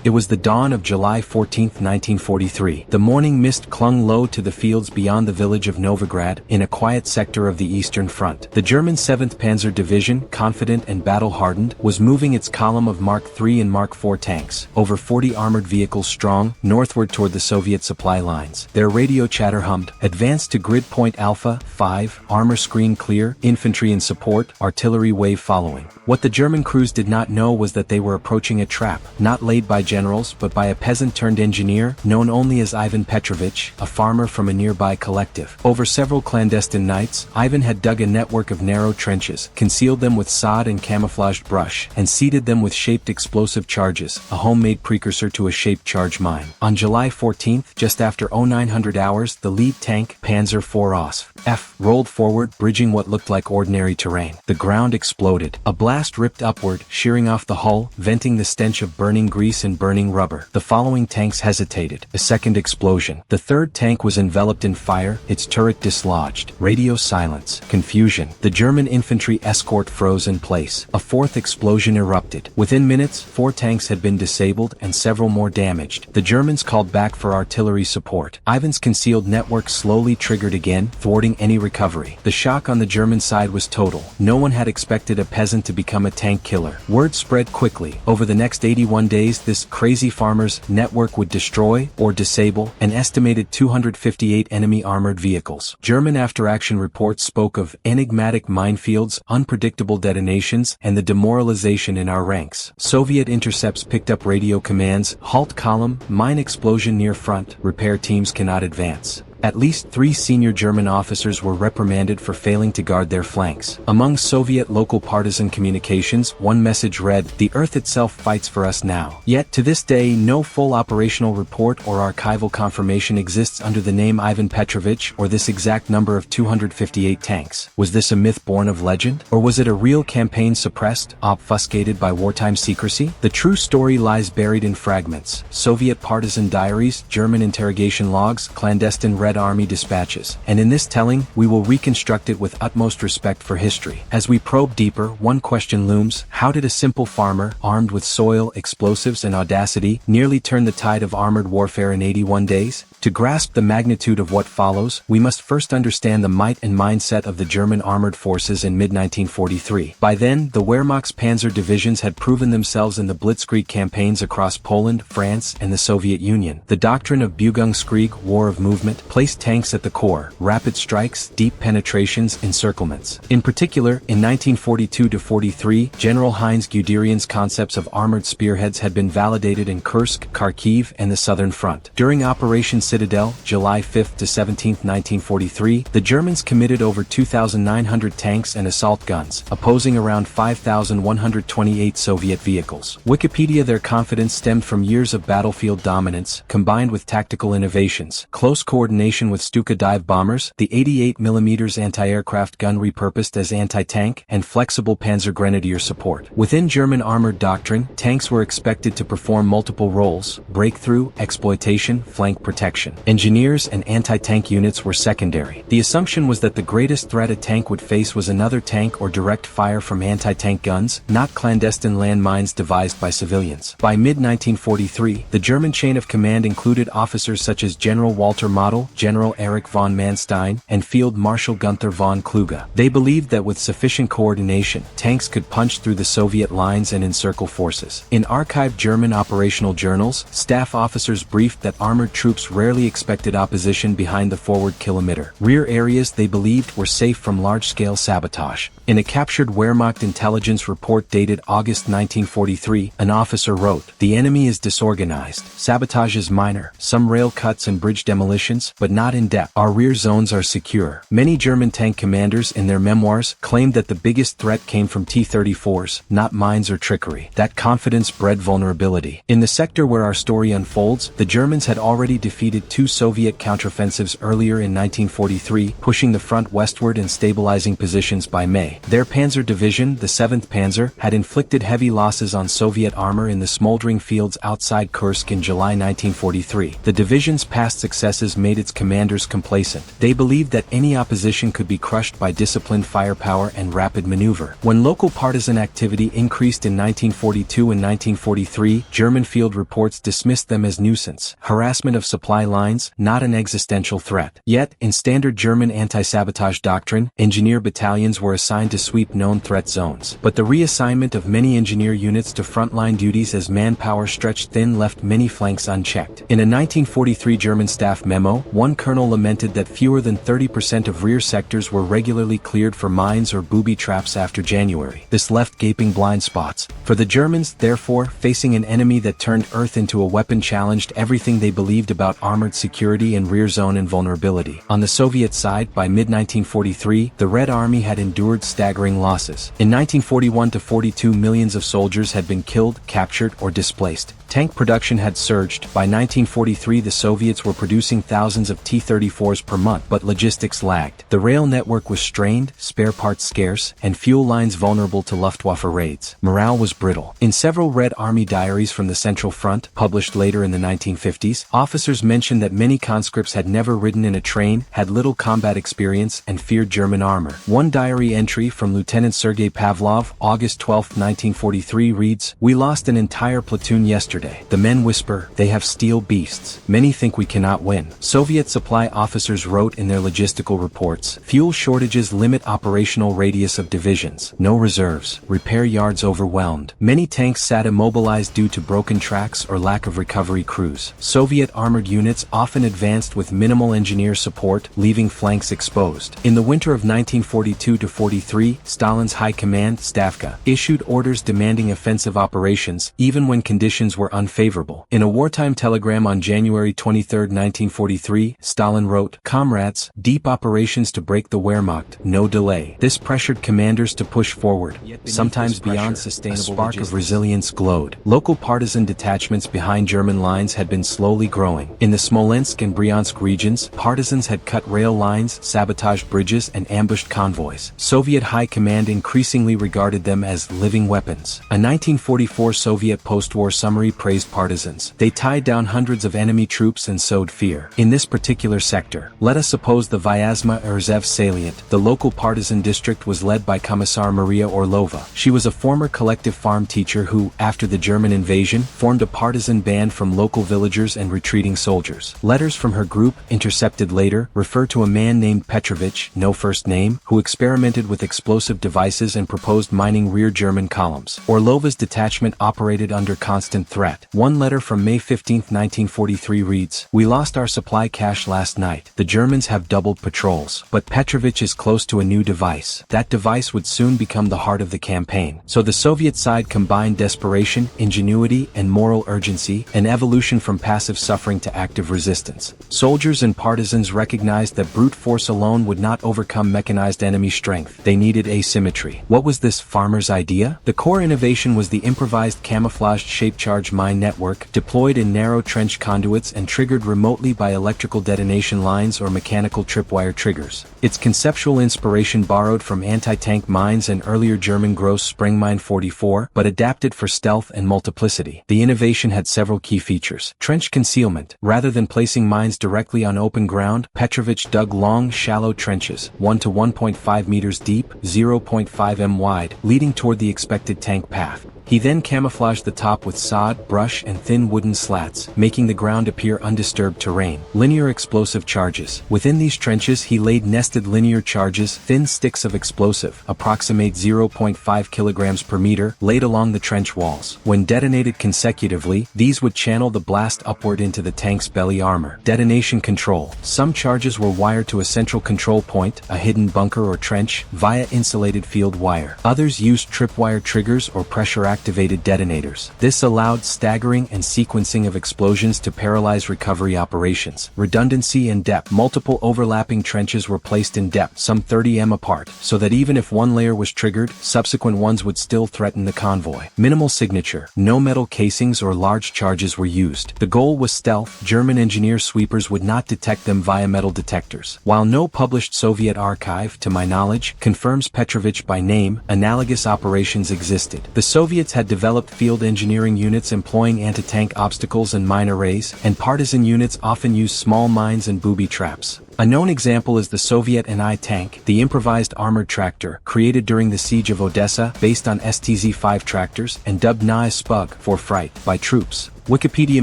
It was the dawn of July 14, 1943. The morning mist clung low to the fields beyond the village of Novigrad, in a quiet sector of the Eastern Front. The German 7th Panzer Division, confident and battle-hardened, was moving its column of Mark III and Mark IV tanks, over 40 armored vehicles strong, northward toward the Soviet supply lines. Their radio chatter hummed, "Advance to grid point Alpha, 5, armor screen clear, infantry in support, artillery wave following." What the German crews did not know was that they were approaching a trap, not laid by generals but by a peasant-turned-engineer, known only as Ivan Petrovich, a farmer from a nearby collective. Over several clandestine nights, Ivan had dug a network of narrow trenches, concealed them with sod and camouflaged brush, and seeded them with shaped explosive charges, a homemade precursor to a shaped charge mine. On July 14th, just after 0900 hours, the lead tank, Panzer IV F, rolled forward, bridging what looked like ordinary terrain. The ground exploded. A blast ripped upward, shearing off the hull, venting the stench of burning grease and burning rubber. The following tanks hesitated. A second explosion. The third tank was enveloped in fire, its turret dislodged. Radio silence. Confusion. The German infantry escort froze in place. A fourth explosion erupted. Within minutes, 4 tanks had been disabled and several more damaged. The Germans called back for artillery support. Ivan's concealed network slowly triggered again, thwarting any recovery. The shock on the German side was total. No one had expected a peasant to become a tank killer. Word spread quickly. Over the next 81 days, this crazy farmer's network would destroy, or disable, an estimated 258 enemy armored vehicles. German after-action reports spoke of enigmatic minefields, unpredictable detonations, and the demoralization in our ranks. Soviet intercepts picked up radio commands, halt column, mine explosion near front, repair teams cannot advance. At least 3 senior German officers were reprimanded for failing to guard their flanks. Among Soviet local partisan communications, one message read, "The earth itself fights for us now." Yet, to this day, no full operational report or archival confirmation exists under the name Ivan Petrovich or this exact number of 258 tanks. Was this a myth born of legend? Or was it a real campaign suppressed, obfuscated by wartime secrecy? The true story lies buried in fragments. Soviet partisan diaries, German interrogation logs, clandestine Red Army dispatches, and in this telling, we will reconstruct it with utmost respect for history. As we probe deeper, one question looms: how did a simple farmer, armed with soil, explosives, and audacity, nearly turn the tide of armored warfare in 81 days? To grasp the magnitude of what follows, we must first understand the might and mindset of the German armored forces in mid-1943. By then, the Wehrmacht's Panzer divisions had proven themselves in the Blitzkrieg campaigns across Poland, France, and the Soviet Union. The doctrine of Bugungskrieg, war of movement, placed tanks at the core: rapid strikes, deep penetrations, encirclements. In particular, in 1942-43, General Heinz Guderian's concepts of armored spearheads had been validated in Kursk, Kharkiv, and the Southern Front. During Operation Citadel, July 5 to 17, 1943, the Germans committed over 2,900 tanks and assault guns, opposing around 5,128 Soviet vehicles. Wikipedia: their confidence stemmed from years of battlefield dominance, combined with tactical innovations, close coordination with Stuka dive bombers, the 88mm anti-aircraft gun repurposed as anti-tank, and flexible Panzer Grenadier support. Within German armored doctrine, tanks were expected to perform multiple roles: breakthrough, exploitation, flank protection. Engineers and anti-tank units were secondary. The assumption was that the greatest threat a tank would face was another tank or direct fire from anti-tank guns, not clandestine landmines devised by civilians. By mid-1943, the German chain of command included officers such as General Walter Model, General Erich von Manstein, and Field Marshal Gunther von Kluge. They believed that with sufficient coordination, tanks could punch through the Soviet lines and encircle forces. In archived German operational journals, staff officers briefed that armored troops rarely expected opposition behind the forward kilometer. Rear areas they believed were safe from large-scale sabotage. In a captured Wehrmacht intelligence report dated August 1943, an officer wrote, "The enemy is disorganized. Sabotage is minor, some rail cuts and bridge demolitions, but not in depth. Our rear zones are secure." Many German tank commanders in their memoirs claimed that the biggest threat came from T-34s, not mines or trickery. That confidence bred vulnerability. In the sector where our story unfolds, the Germans had already defeated 2 Soviet counteroffensives earlier in 1943, pushing the front westward and stabilizing positions by May. Their Panzer Division, the 7th Panzer, had inflicted heavy losses on Soviet armor in the smoldering fields outside Kursk in July 1943. The division's past successes made its commanders complacent. They believed that any opposition could be crushed by disciplined firepower and rapid maneuver. When local partisan activity increased in 1942 and 1943, German field reports dismissed them as nuisance, harassment of supply lines, not an existential threat. Yet, in standard German anti-sabotage doctrine, engineer battalions were assigned to sweep known threat zones. But the reassignment of many engineer units to frontline duties as manpower stretched thin left many flanks unchecked. In a 1943 German staff memo, one colonel lamented that fewer than 30% of rear sectors were regularly cleared for mines or booby traps after January. This left gaping blind spots. For the Germans, therefore, facing an enemy that turned Earth into a weapon challenged everything they believed about armored security and rear zone invulnerability. On the Soviet side, by mid-1943, the Red Army had endured staggering losses. In 1941-42, millions of soldiers had been killed, captured, or displaced. Tank production had surged. By 1943, the Soviets were producing thousands of T-34s per month, but logistics lagged. The rail network was strained, spare parts scarce, and fuel lines vulnerable to Luftwaffe raids. Morale was brittle. In several Red Army diaries from the Central Front, published later in the 1950s, officers mentioned that many conscripts had never ridden in a train, had little combat experience, and feared German armor. One diary entry from Lieutenant Sergei Pavlov, August 12, 1943 reads, "We lost an entire platoon yesterday. The men whisper, they have steel beasts. Many think we cannot win." Soviet supply officers wrote in their logistical reports, "Fuel shortages limit operational radius of divisions. No reserves. Repair yards overwhelmed. Many tanks sat immobilized due to broken tracks or lack of recovery crews." Soviet armored units often advanced with minimal engineer support, leaving flanks exposed. In the winter of 1942-43, Stalin's High Command, Stavka, issued orders demanding offensive operations, even when conditions were unfavorable. In a wartime telegram on January 23, 1943, Stalin wrote, "Comrades, deep operations to break the Wehrmacht, no delay." This pressured commanders to push forward, sometimes beyond sustainable. A spark of resilience glowed. Local partisan detachments behind German lines had been slowly growing. In the Smolensk and Bryansk regions, partisans had cut rail lines, sabotaged bridges, and ambushed convoys. Soviet high command increasingly regarded them as living weapons. A 1944 Soviet post-war summary praised partisans. "They tied down hundreds of enemy troops and sowed fear." In this particular sector, let us suppose the Vyazma Erzev salient, the local partisan district was led by Commissar Maria Orlova. She was a former collective farm teacher who, after the German invasion, formed a partisan band from local villagers and retreating soldiers. Letters from her group, intercepted later, refer to a man named Petrovich, no first name, who experimented with explosive devices and proposed mining rear German columns. Orlova's detachment operated under constant threat. One letter from May 15, 1943 reads, "We lost our supply cache last night. The Germans have doubled patrols. But Petrovich is close to a new device. That device would soon become the heart of the campaign." So the Soviet side combined desperation, ingenuity, and moral urgency, an evolution from passive suffering to active resistance. Soldiers and partisans recognized that brute force alone would not overcome mechanized enemy strength. They needed asymmetry. What was this farmer's idea? The core innovation was the improvised camouflaged shape charge mine network, deployed in narrow trench conduits and triggered remotely by electrical detonation lines or mechanical tripwire triggers. Its conceptual inspiration borrowed from anti-tank mines and earlier German Gross Spring Mine 44, but adapted for stealth and multiplicity. The innovation had several key features. Trench concealment. Rather than placing mines directly on open ground, Petrovich dug long, shallow trenches, 1 to 1.5 meters deep, 0.5 m wide, leading toward the expected tank path. He then camouflaged the top with sod, brush, and thin wooden slats, making the ground appear undisturbed terrain. Linear explosive charges. Within these trenches he laid nested linear charges, thin sticks of explosive, approximate 0.5 kilograms per meter, laid along the trench walls. When detonated consecutively, these would channel the blast upward into the tank's belly armor. Detonation control. Some charges were wired to a central control point, a hidden bunker or trench, via insulated field wire. Others used tripwire triggers or pressure-activated detonators. This allowed staggering and sequencing of explosions to paralyze recovery operations. Redundancy and depth. Multiple overlapping trenches were placed in depth, some 30 m apart, so that even if one layer was triggered, subsequent ones would still threaten the convoy. Minimal signature. No metal casings or large charges were used. The goal was stealth. German engineer sweepers would not detect them via metal detectors. While no published Soviet archive, to my knowledge, confirms Petrovich by name, analogous operations existed. The Soviets Soviets had developed field engineering units employing anti-tank obstacles and mine arrays, and partisan units often used small mines and booby traps. A known example is the Soviet NI tank, the improvised armored tractor, created during the siege of Odessa based on STZ-5 tractors and dubbed NI Spug for fright by troops. Wikipedia.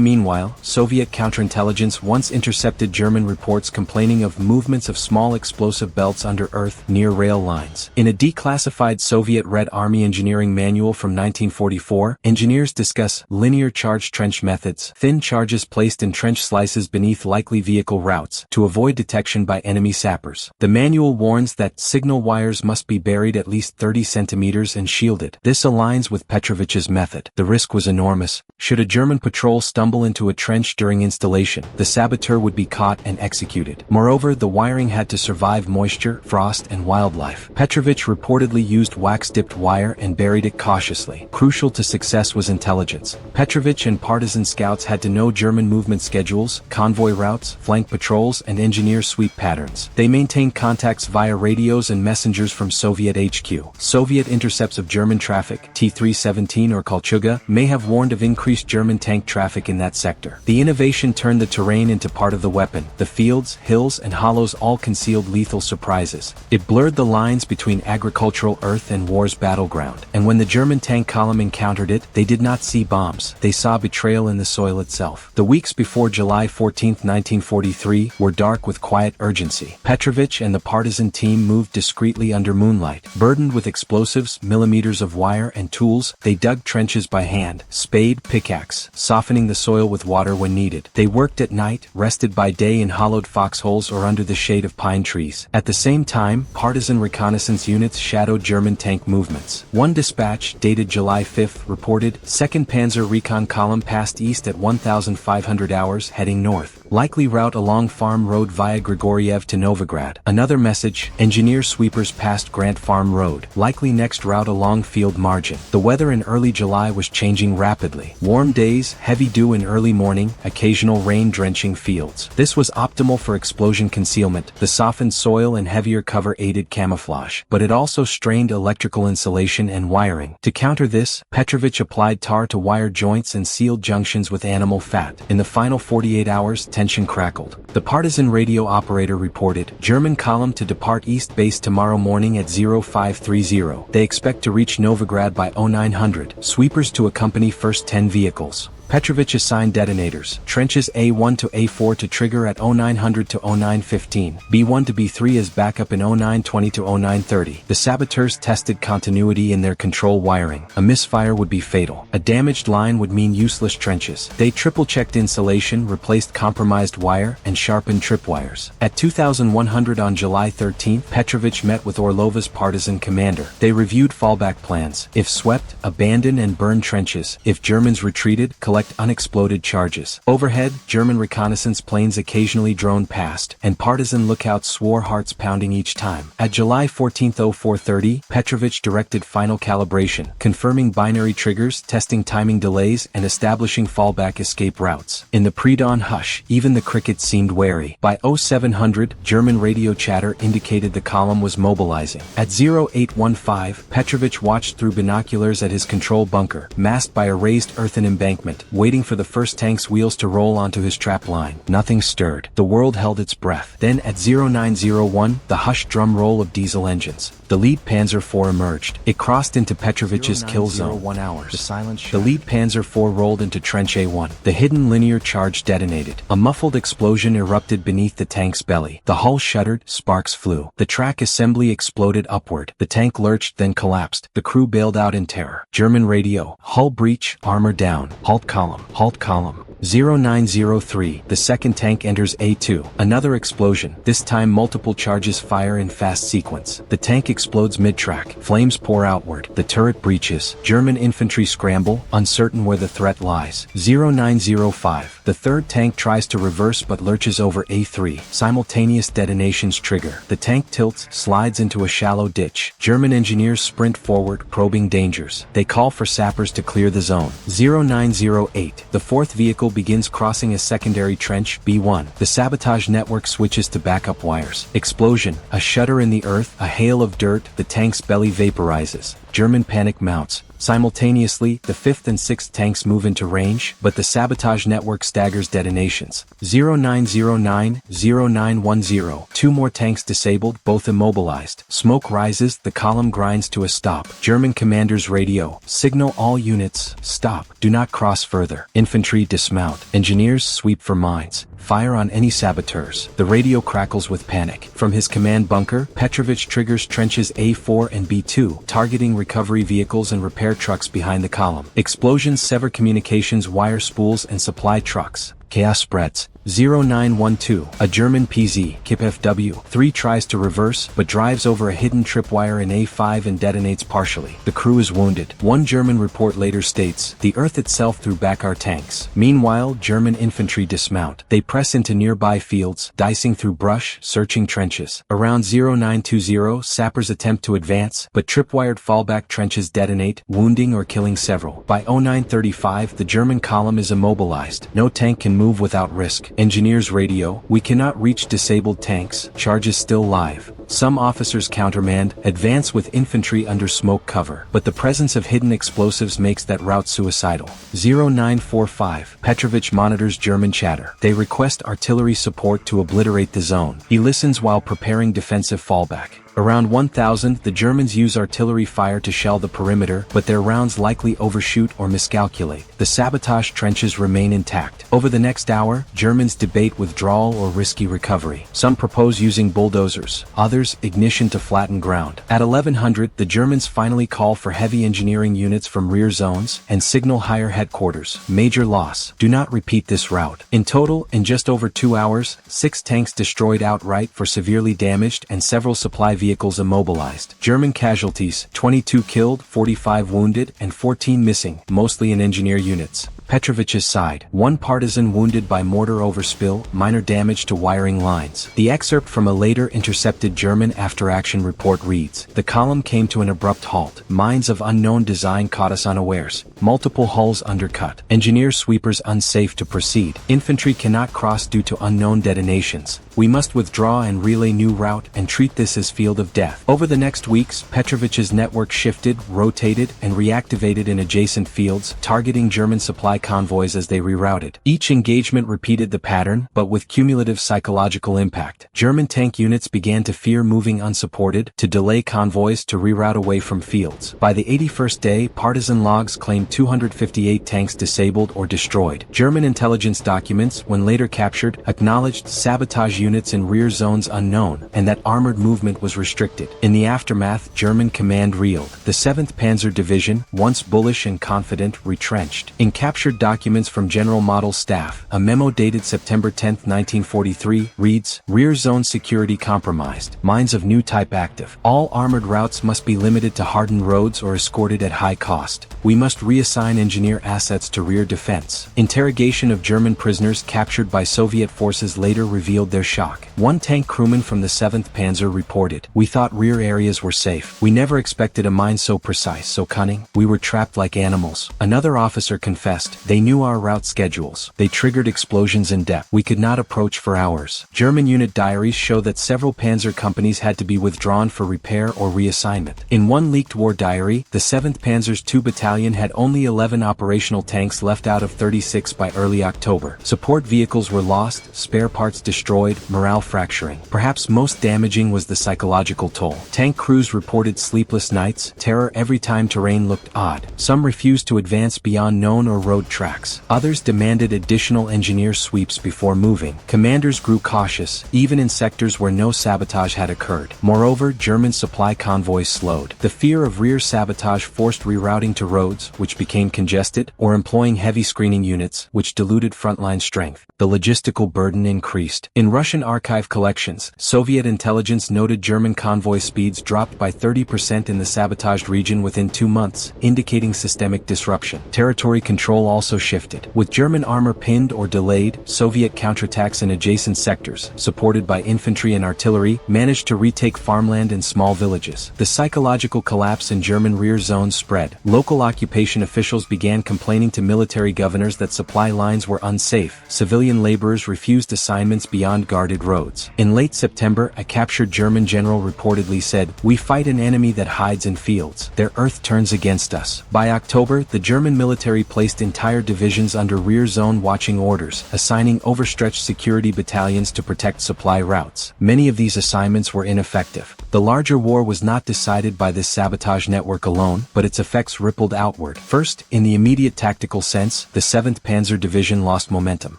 Meanwhile, Soviet counterintelligence once intercepted German reports complaining of movements of small explosive belts under earth near rail lines. In a declassified Soviet Red Army engineering manual from 1944, engineers discuss linear charge trench methods, thin charges placed in trench slices beneath likely vehicle routes to avoid detection by enemy sappers. The manual warns that signal wires must be buried at least 30 centimeters and shielded. This aligns with Petrovich's method. The risk was enormous. Should a German patrol stumble into a trench during installation, the saboteur would be caught and executed. Moreover, the wiring had to survive moisture, frost, and wildlife. Petrovich reportedly used wax-dipped wire and buried it cautiously. Crucial to success was intelligence. Petrovich and partisan scouts had to know German movement schedules, convoy routes, flank patrols, and engineer sweep patterns. They maintained contacts via radios and messengers from Soviet HQ. Soviet intercepts of German traffic, T-317 or Kolchuga, may have warned of increased German tank traffic in that sector. The innovation turned the terrain into part of the weapon. The fields, hills, and hollows all concealed lethal surprises. It blurred the lines between agricultural earth and war's battleground. And when the German tank column encountered it, they did not see bombs. They saw betrayal in the soil itself. The weeks before July 14, 1943, were dark with quiet urgency. Petrovich and the partisan team moved discreetly under moonlight. Burdened with explosives, millimeters of wire, and tools, they dug trenches by hand, spade, pickaxe, softening the soil with water when needed. They worked at night, rested by day in hollowed foxholes or under the shade of pine trees. At the same time, partisan reconnaissance units shadowed German tank movements. One dispatch, dated July 5, reported, 2nd Panzer Recon Column passed east at 1,500 hours heading north. Likely route along Farm Road via Grigoriev to Novigrad. Another message, engineer sweepers passed Grant Farm Road. Likely next route along field margin. The weather in early July was changing rapidly. Warm days, heavy dew in early morning, occasional rain drenching fields. This was optimal for explosion concealment. The softened soil and heavier cover aided camouflage. But it also strained electrical insulation and wiring. To counter this, Petrovich applied tar to wire joints and sealed junctions with animal fat. In the final 48 hours, tension crackled. The partisan radio operator reported, German column to depart east base tomorrow morning at 0530. They expect to reach Novigrad by 0900. Sweepers to accompany first 10 vehicles. Petrovich assigned detonators, trenches A1 to A4 to trigger at 0900 to 0915, B1 to B3 as backup in 0920 to 0930. The saboteurs tested continuity in their control wiring. A misfire would be fatal. A damaged line would mean useless trenches. They triple-checked insulation, replaced compromised wire, and sharpened tripwires. At 2100 on July 13, Petrovich met with Orlova's partisan commander. They reviewed fallback plans. If swept, abandon and burn trenches. If Germans retreated, collect unexploded charges. Overhead, German reconnaissance planes occasionally droned past, and partisan lookouts swore hearts pounding each time. At July 14, 0430, Petrovich directed final calibration, confirming binary triggers, testing timing delays, and establishing fallback escape routes. In the pre-dawn hush, even the crickets seemed wary. By 0700, German radio chatter indicated the column was mobilizing. At 0815, Petrovich watched through binoculars at his control bunker, masked by a raised earthen embankment, waiting for the first tank's wheels to roll onto his trap line. Nothing stirred. The world held its breath. Then at 0901, the hushed drum roll of diesel engines. The lead Panzer IV emerged. It crossed into Petrovich's kill zone. The lead Panzer IV rolled into trench A1. The hidden linear charge detonated. A muffled explosion erupted beneath the tank's belly. The hull shuddered, sparks flew. The track assembly exploded upward. The tank lurched, then collapsed. The crew bailed out in terror. German radio, hull breach, armor down, halt column, halt column. 0903, the second tank enters A2. Another explosion. This time multiple charges fire in fast sequence. The tank explodes mid-track. Flames pour outward. The turret breaches. German infantry scramble, uncertain where the threat lies. 0905. The third tank tries to reverse but lurches over A3. Simultaneous detonations trigger. The tank tilts, slides into a shallow ditch. German engineers sprint forward, probing dangers. They call for sappers to clear the zone. 0908. The fourth vehicle begins crossing a secondary trench, B1. The sabotage network switches to backup wires. Explosion. A shudder in the earth, a hail of dirt, the tank's belly vaporizes. German panic mounts. Simultaneously, the 5th and 6th tanks move into range, but the sabotage network staggers detonations. 0909, 0910. 2 more tanks disabled, both immobilized. Smoke rises, the column grinds to a stop. German commander's radio. Signal all units, stop. Do not cross further. Infantry dismount. Engineers sweep for mines. Fire on any saboteurs. The radio crackles with panic. From his command bunker, Petrovich triggers trenches A4 and B2, targeting recovery vehicles and repair trucks behind the column. Explosions sever communications wire spools and supply trucks. Chaos spreads. 0912, a German PZ, KIP-FW, 3 tries to reverse, but drives over a hidden tripwire in A5 and detonates partially. The crew is wounded. One German report later states, the earth itself threw back our tanks. Meanwhile, German infantry dismount. They press into nearby fields, dicing through brush, searching trenches. Around 0920, sappers attempt to advance, but tripwired fallback trenches detonate, wounding or killing several. By 0935, the German column is immobilized. No tank can move without risk. Engineers radio, we cannot reach disabled tanks, charges still live. Some officers countermand, advance with infantry under smoke cover, but the presence of hidden explosives makes that route suicidal. 0945, Petrovich monitors German chatter. They request artillery support to obliterate the zone. He listens while preparing defensive fallback. Around 1000, the Germans use artillery fire to shell the perimeter, but their rounds likely overshoot or miscalculate. The sabotage trenches remain intact. Over the next hour, Germans debate withdrawal or risky recovery. Some propose using bulldozers, others ignition to flatten ground. At 1100, the Germans finally call for heavy engineering units from rear zones and signal higher headquarters. Major loss. Do not repeat this route. In total, in just over 2 hours, 6 tanks destroyed outright for severely damaged and several supply vehicles immobilized. German casualties, 22 killed, 45 wounded, and 14 missing, mostly in engineer units. Petrovich's side, 1 partisan wounded by mortar overspill, minor damage to wiring lines. The excerpt from a later intercepted German after-action report reads, the column came to an abrupt halt. Mines of unknown design caught us unawares. Multiple hulls undercut. Engineer sweepers unsafe to proceed. Infantry cannot cross due to unknown detonations. We must withdraw and relay new route and treat this as field of death. Over the next weeks, Petrovich's network shifted, rotated, and reactivated in adjacent fields, targeting German supply convoys as they rerouted. Each engagement repeated the pattern, but with cumulative psychological impact. German tank units began to fear moving unsupported, to delay convoys, to reroute away from fields. By the 81st day, partisan logs claimed 258 tanks disabled or destroyed. German intelligence documents, when later captured, acknowledged sabotage units in rear zones unknown, and that armored movement was restricted. In the aftermath, German command reeled. The 7th Panzer Division, once bullish and confident, retrenched. In captured documents from General Model Staff, a memo dated September 10, 1943, reads, rear zone security compromised. Mines of new type active. All armored routes must be limited to hardened roads or escorted at high cost. We must reassign engineer assets to rear defense. Interrogation of German prisoners captured by Soviet forces later revealed their shock. One tank crewman from the 7th Panzer reported, we thought rear areas were safe. We never expected a mine so precise, so cunning. We were trapped like animals. Another officer confessed, they knew our route schedules. They triggered explosions in depth. We could not approach for hours. German unit diaries show that several panzer companies had to be withdrawn for repair or reassignment. In one leaked war diary, the 7th Panzer's 2 Battalion had only 11 operational tanks left out of 36 by early October. Support vehicles were lost, spare parts destroyed, morale fracturing. Perhaps most damaging was the psychological toll. Tank crews reported sleepless nights, terror every time terrain looked odd. Some refused to advance beyond known or road tracks. Others demanded additional engineer sweeps before moving. Commanders grew cautious, even in sectors where no sabotage had occurred. Moreover, German supply convoys slowed. The fear of rear sabotage forced rerouting to roads, which became congested, or employing heavy screening units, which diluted frontline strength. The logistical burden increased. In Russian archive collections, Soviet intelligence noted German convoy speeds dropped by 30% in the sabotaged region within 2 months, indicating systemic disruption. Territory control also shifted. With German armor pinned or delayed, Soviet counterattacks in adjacent sectors, supported by infantry and artillery, managed to retake farmland and small villages. The psychological collapse in German rear zones spread. Local occupation officials began complaining to military governors that supply lines were unsafe. Civilian laborers refused assignments beyond guarded roads. In late September, a captured German general reportedly said, "We fight an enemy that hides in fields. Their earth turns against us." By October, the German military placed entire divisions under rear zone watching orders, assigning overstretched security battalions to protect supply routes. Many of these assignments were ineffective. The larger war was not decided by this sabotage network alone, but its effects rippled outward. First, in the immediate tactical sense, the 7th Panzer Division lost momentum.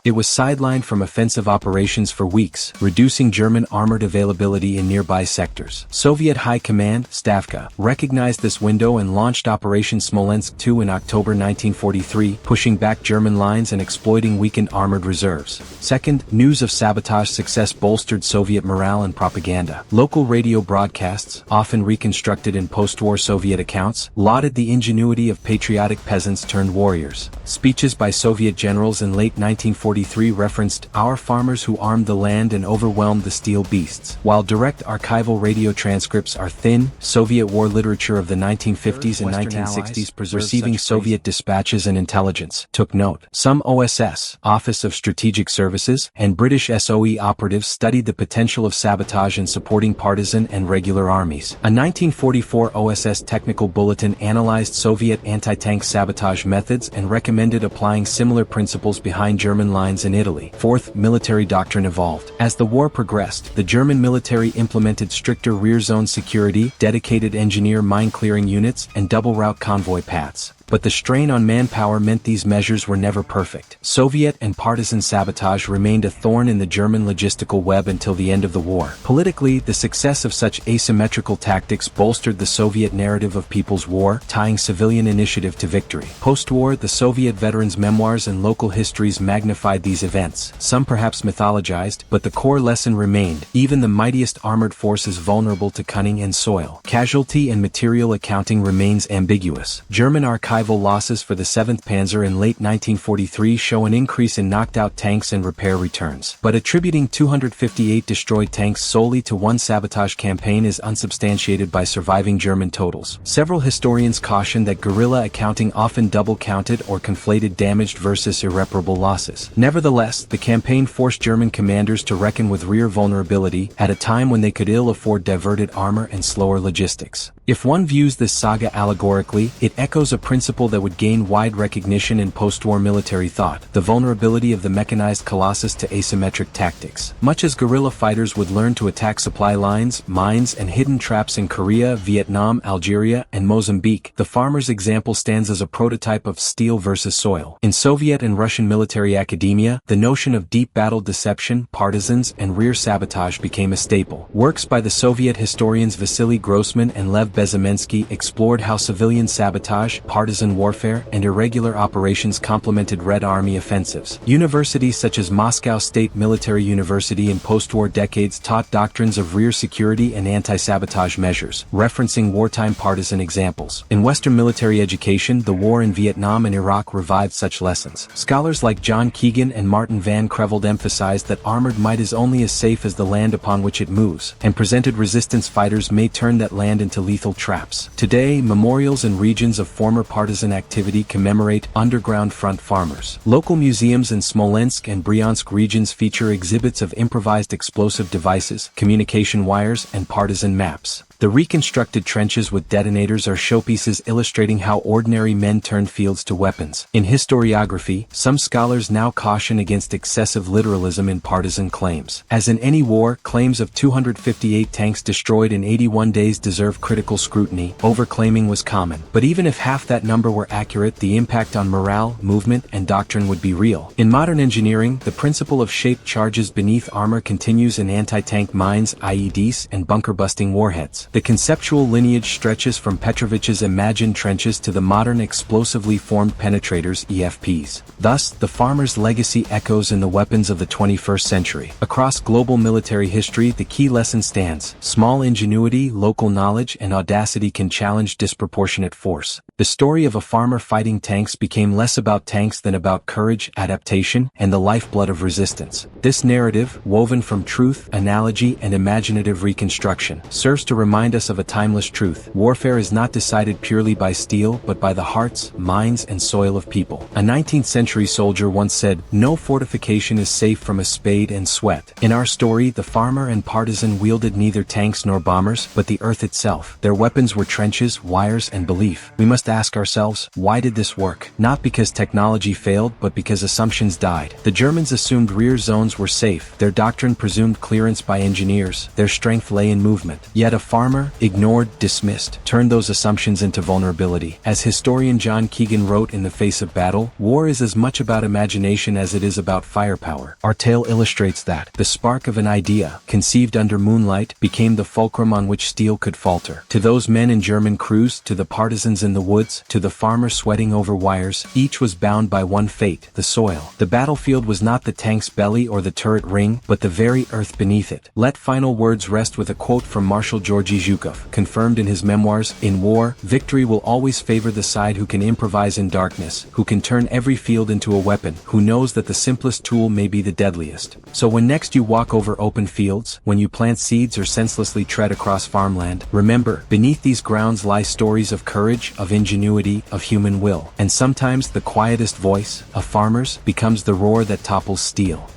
It was sidelined from offensive operations for weeks, reducing German armored availability in nearby sectors. Soviet High Command, Stavka, recognized this window and launched Operation Smolensk II in October 1943, pushing back German lines and exploiting weakened armored reserves. Second, news of sabotage success bolstered Soviet morale and propaganda. Local radio broadcasts, often reconstructed in post-war Soviet accounts, lauded the ingenuity of patriotic peasants turned warriors. Speeches by Soviet generals in late 1943 referenced "our farmers who armed the land and overwhelmed the steel beasts." While direct archival radio transcripts are thin, Soviet war literature of the 1950s and 1960s receiving Soviet dispatches and intelligence took note. Some OSS, Office of Strategic Services, and British SOE operatives studied the potential of sabotage in supporting partisan and regular armies. A 1944 OSS technical bulletin analyzed Soviet anti-tank sabotage methods and recommended applying similar principles behind German lines in Italy. Fourth, military doctrine evolved. As the war progressed, the German military implemented stricter rear zone security, dedicated engineer mine-clearing units, and double route convoy paths. But the strain on manpower meant these measures were never perfect. Soviet and partisan sabotage remained a thorn in the German logistical web until the end of the war. Politically, the success of such asymmetrical tactics bolstered the Soviet narrative of people's war, tying civilian initiative to victory. Post-war, the Soviet veterans' memoirs and local histories magnified these events, some perhaps mythologized, but the core lesson remained: even the mightiest armored force is vulnerable to cunning and soil. Casualty and material accounting remains ambiguous. German archival losses for the 7th Panzer in late 1943 show an increase in knocked-out tanks and repair returns. But attributing 258 destroyed tanks solely to one sabotage campaign is unsubstantiated by surviving German totals. Several historians caution that guerrilla accounting often double-counted or conflated damaged versus irreparable losses. Nevertheless, the campaign forced German commanders to reckon with rear vulnerability at a time when they could ill afford diverted armor and slower logistics. If one views this saga allegorically, it echoes a principle that would gain wide recognition in post-war military thought: the vulnerability of the mechanized colossus to asymmetric tactics. Much as guerrilla fighters would learn to attack supply lines, mines, and hidden traps in Korea, Vietnam, Algeria, and Mozambique, the farmer's example stands as a prototype of steel versus soil. In Soviet and Russian military academia, the notion of deep battle deception, partisans, and rear sabotage became a staple. Works by the Soviet historians Vasily Grossman and Lev Bezimensky explored how civilian sabotage, partisan warfare, and irregular operations complemented Red Army offensives. Universities such as Moscow State Military University in post-war decades taught doctrines of rear security and anti-sabotage measures, referencing wartime partisan examples. In Western military education, the war in Vietnam and Iraq revived such lessons. Scholars like John Keegan and Martin Van Creveld emphasized that armored might is only as safe as the land upon which it moves, and presented resistance fighters may turn that land into lethal traps. Today, memorials in regions of former partisan activity commemorate underground front farmers. Local museums in Smolensk and Bryansk regions feature exhibits of improvised explosive devices, communication wires, and partisan maps. The reconstructed trenches with detonators are showpieces illustrating how ordinary men turned fields to weapons. In historiography, some scholars now caution against excessive literalism in partisan claims. As in any war, claims of 258 tanks destroyed in 81 days deserve critical scrutiny. Overclaiming was common. But even if half that number were accurate, the impact on morale, movement, and doctrine would be real. In modern engineering, the principle of shaped charges beneath armor continues in anti-tank mines, IEDs, and bunker-busting warheads. The conceptual lineage stretches from Petrovich's imagined trenches to the modern explosively formed penetrators, EFPs. Thus, the farmer's legacy echoes in the weapons of the 21st century. Across global military history, the key lesson stands: small ingenuity, local knowledge, and audacity can challenge disproportionate force. The story of a farmer fighting tanks became less about tanks than about courage, adaptation, and the lifeblood of resistance. This narrative, woven from truth, analogy, and imaginative reconstruction, serves to remind remind us of a timeless truth. Warfare is not decided purely by steel but by the hearts, minds, and soil of people. A 19th century soldier once said, "No fortification is safe from a spade and sweat." In our story, the farmer and partisan wielded neither tanks nor bombers, but the earth itself. Their weapons were trenches, wires, and belief. We must ask ourselves, why did this work? Not because technology failed, but because assumptions died. The Germans assumed rear zones were safe. Their doctrine presumed clearance by engineers. Their strength lay in movement. Yet a farmer, ignored, dismissed, turned those assumptions into vulnerability. As historian John Keegan wrote in The Face of Battle, war is as much about imagination as it is about firepower. Our tale illustrates that. The spark of an idea, conceived under moonlight, became the fulcrum on which steel could falter. To those men in German crews, to the partisans in the woods, to the farmer sweating over wires, each was bound by one fate, the soil. The battlefield was not the tank's belly or the turret ring, but the very earth beneath it. Let final words rest with a quote from Marshal Georgy Zhukov, confirmed in his memoirs, "In war, victory will always favor the side who can improvise in darkness, who can turn every field into a weapon, who knows that the simplest tool may be the deadliest." So when next you walk over open fields, when you plant seeds or senselessly tread across farmland, remember, beneath these grounds lie stories of courage, of ingenuity, of human will. And sometimes the quietest voice, a farmer's, becomes the roar that topples steel.